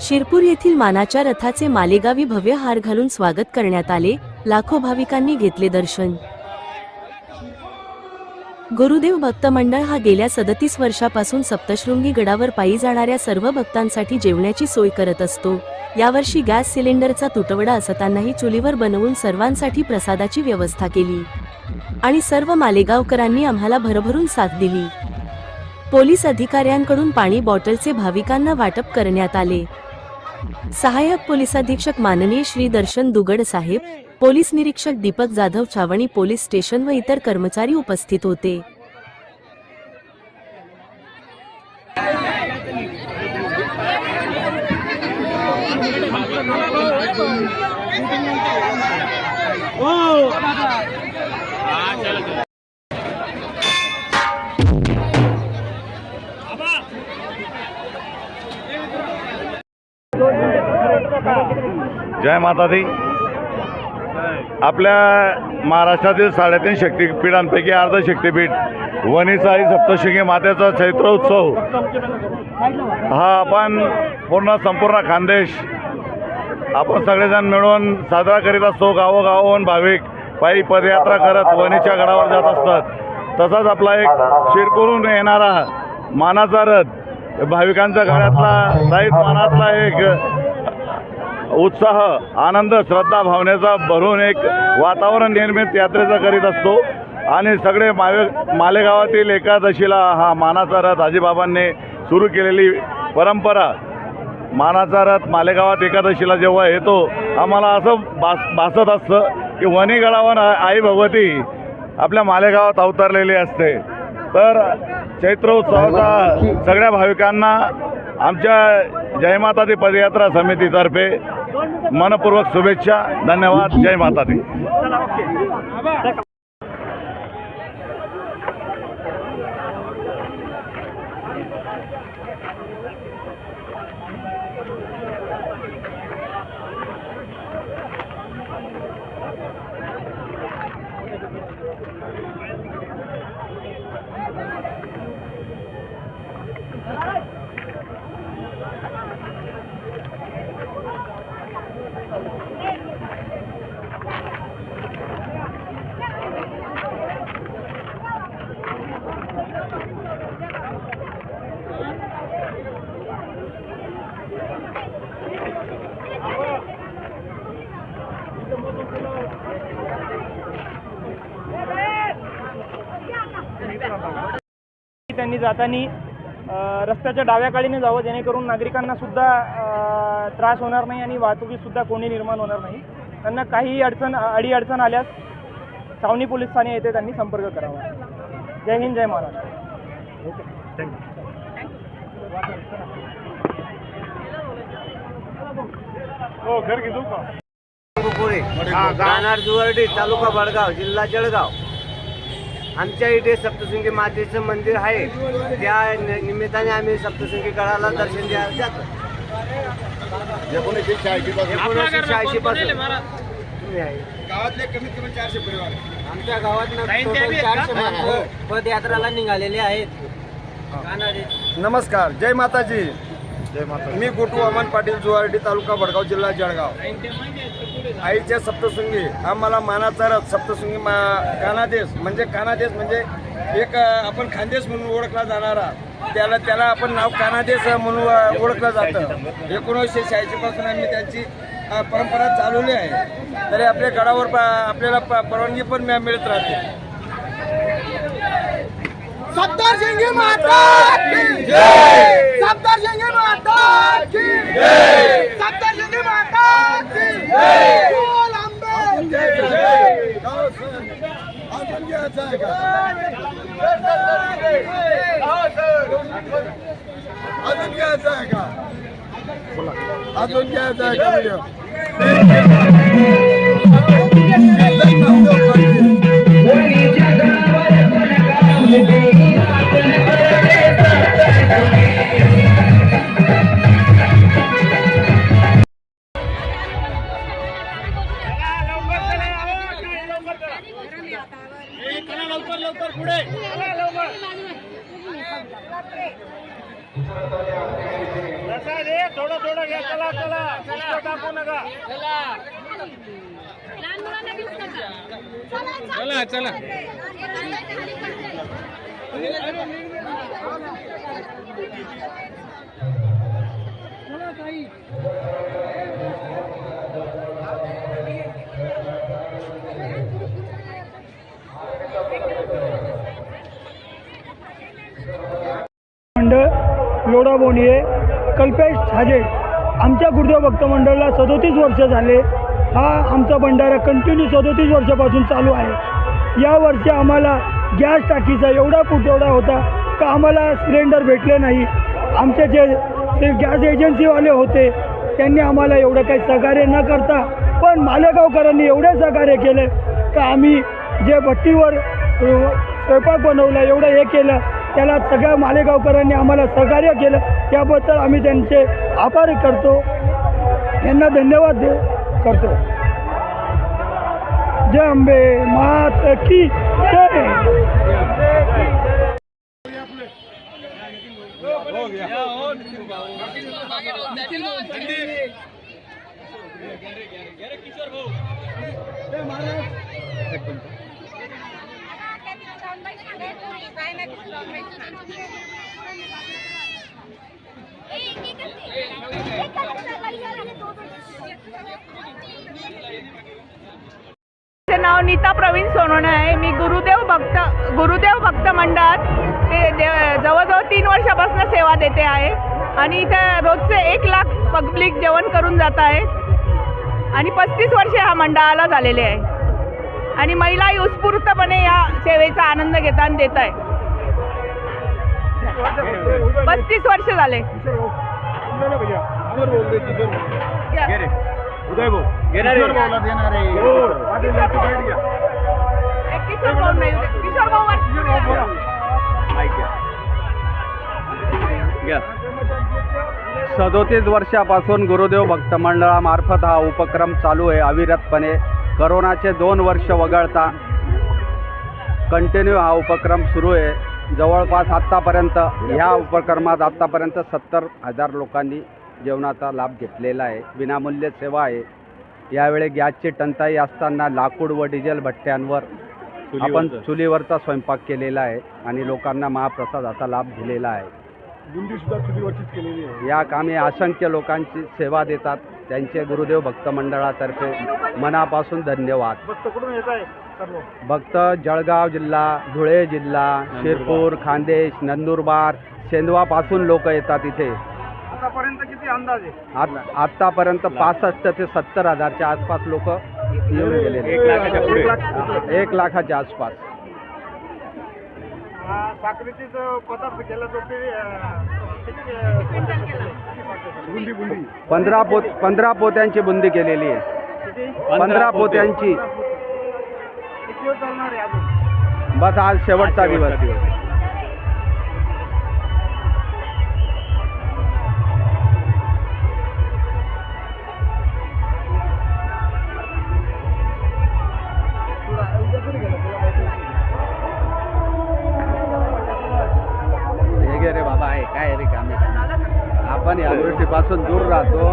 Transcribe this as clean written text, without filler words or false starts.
शिरपूर येथील मानाच्या रथाचे मालेगावी भव्य हार घालून स्वागत करण्यात आले. लाखो भाविकांनी घेतले दर्शन. गुरुदेव भक्त मंडळ हा गेल्या 37 वर्षापासून सप्तशृंगी गडावर पायी जाणाऱ्या सर्व भक्तांसाठी जेवण्याची सोय करत असतो. यावर्षी गॅस सिलेंडरचा तुटवडा असतानाही चुलीवर बनवून सर्वांसाठी प्रसादाची व्यवस्था केली आणि सर्व मालेगावकरांनी आम्हाला भरभरून साथ दिली. पोलीस अधिकाऱ्यांकडून पाणी बॉटलचे भाविकांना वाटप करण्यात आले. सहाय्यक पोलीस अधीक्षक माननीय श्री दर्शन दुगड साहेब, पोलीस निरीक्षक दीपक जाधव छावणी पोलीस स्टेशन व इतर कर्मचारी उपस्थित होते. जय माता दी. आपल्या महाराष्ट्रातील 3.5 शक्तिपीठांपैकी अर्ध शक्तिपीठ वणीचाई सप्तशृंगी मातेचा चैत्रोत्सव हा आपण संपूर्ण खानदेश आपण सगळेजण मिळून साजरा करीत असतो. गावोगावून भाविक पायी पदयात्रा करत वणीच्या गडावर जात असतात. तसाच आपला एक शिरपूरहून येणारा मानाचा रथ भाविकांच्या गळ्यातला दाईत मानातला एक उत्साह, आनंद, श्रद्धा, भावनेचा भरून एक वातावरण निर्मित यात्रेचा करीत असतो. आणि सगळे मालेगावातील एकादशीला हा मानाचा रथ आजीबाबांनी सुरू केलेली परंपरा, मानाचा रथ मालेगावात एकादशीला जेव्हा येतो आम्हाला असं भासत असतं की वणी गडावर आई भगवती आपल्या मालेगावात अवतरलेली असते. तर चैत्रोत्सवाचा सगळ्या भाविकांना आमच्या जय माता दी पदयात्रा समितीतर्फे मनपूर्वक शुभेच्छा. धन्यवाद. जय माता दी. त्यांनी जाताना रस्त्याच्या डाव्या काळीने जावं, जेणेकरून नागरिकांना सुद्धा त्रास होणार नाही आणि वाहतुकीत सुद्धा कोणी निर्माण होणार नाही. त्यांना काही अडीअडचण आल्यास छावणी पोलीस ठाणे येथे त्यांनी संपर्क करावा. जय हिंद, जय महाराष्ट्र. ओके, हो, घर घेऊ का? राहणार जुवर्डी, तालुका बडगाव, जिल्हा जळगाव. आमच्या इथे सप्तशृंगी मातेचं मंदिर आहे. त्या निमित्ताने आम्ही सप्तशृंगी गडाला दर्शन द्यायला जातो. 1980 पासून गावातले कमीत कमी 400 परिवार आमच्या गावात 400 माणसं पदयात्राला निघालेले आहेत. नमस्कार, जय माताजी. जय माता. मी गोटू वामन पाटील, जुवार्डी, तालुका बडगाव, जिल्हा जळगाव. आईच्या सप्तशृंगी आम्हाला मानाचा रथ सप्तशृंगी कानादेश म्हणजे एक आपण खानदेश म्हणून ओळखला जाणारा, त्याला आपण नाव कानादेश म्हणून ओळखलं जातं. 1986 पासून आम्ही त्यांची परंपरा चालवली आहे. तरी आपल्या गडावर आपल्याला परवानगी पण मिळत राहते. सप्तशृंगी माता की जय, सप्तशृंगी माता की जय, सप्तशृंगी माता की जय. बोल अंबे जय जय. अजून घ्यायचं आहे का? अजून घ्यायचं आहे का? अजून घ्यायचं आहे का व्हिडिओ? प्रसाद एक थोडं थोडं घ्या. चला चला पुष्कळ टाकू नका. लहान मुलांना घेऊन नका. चला मंडळ लोढा बोनिये कल्पेश छाजे आमच्या गुरुदेव भक्त मंडळाला 37 वर्ष झाले. हा आमचा भंडारा कंटिन्यू 37 वर्षापासून चालू आहे. या वर्षी आम्हाला गॅस टाकीचा एवढा पुरवठा होता का आम्हाला सिलेंडर भेटले नाही. आमचे जे गॅस एजन्सीवाले होते त्यांनी आम्हाला एवढं काही सहकार्य न करता पण मालेगावकरांनी एवढे सहकार्य केले का आम्ही जे भट्टीवर स्वयंपाक बनवला एवढं हे केलं त्याला सगळ्या मालेगावकरांनी आम्हाला सहकार्य केलं. त्याबद्दल आम्ही त्यांचे आभार करतो. यांना धन्यवाद करतो. जय अंबे मात की जय. माझे नाव नीता प्रवीण सोनवणे आहे. मी गुरुदेव भक्त मंडळात जवळजवळ 3 वर्षापासून सेवा देते आहे आणि इथे रोजचे 1 लाख पब्लिक जेवण करून जात आहे आणि 35 वर्षे हा मंडळाला झालेले आहे आणि महिलाही उत्स्फूर्तपणे या सेवेचा आनंद घेतात आणि देत आहे. 35 वर्ष झाले. किशोर भाऊ नाही, किशोर भाऊ 37 वर्षापासून गुरुदेव भक्त मंडळामार्फत हा उपक्रम चालू आहे अविरतपणे. करोनाचे 2 वर्ष वगळता कंटिन्यू हा उपक्रम सुरू आहे. जवळपास आत्तापर्यंत ह्या उपक्रमात 70,000 लोकांनी जेवणाचा लाभ घेतलेला आहे. विनामूल्य सेवा आहे. यावेळी गॅसची टंचाई असताना लाकूड व डिझेल भट्ट्यांवर आपण चुलीवरचा स्वयंपाक केलेला आहे आणि लोकांना महाप्रसादाचा लाभ दिलेला आहे. बुंदीसुद्धा चुलीवरचीच केलेली आहे. या कामी असंख्य लोकांची सेवा देतात. त्यांचे गुरुदेव भक्त मंडळातर्फे मनापासून धन्यवाद. भक्त कुठून येत आहे सर्व? भक्त जळगाव जिल्हा, धुळे जिल्हा, शिरपूर, खान्देश, नंदुरबार, सेंदवापासून लोक येतात इथे. आतापर्यंत किती अंदाज आहे? आत्तापर्यंत 65 ते 70 हजारच्या आसपास लोक येऊन गेलेले. 1 लाखाच्या आसपास. साखरेचे पदार्थ केला तर ते बुंदी 15 पोत्यांची बुंदी केलेली आहे. 15 पोत्यांची. किती दिवस चालणार आहे अजून? बस आज शेवटचा दिवस. हे गे रे बाबा आहे काय रे काम. आपण या गोष्टीपासून दूर राहतो.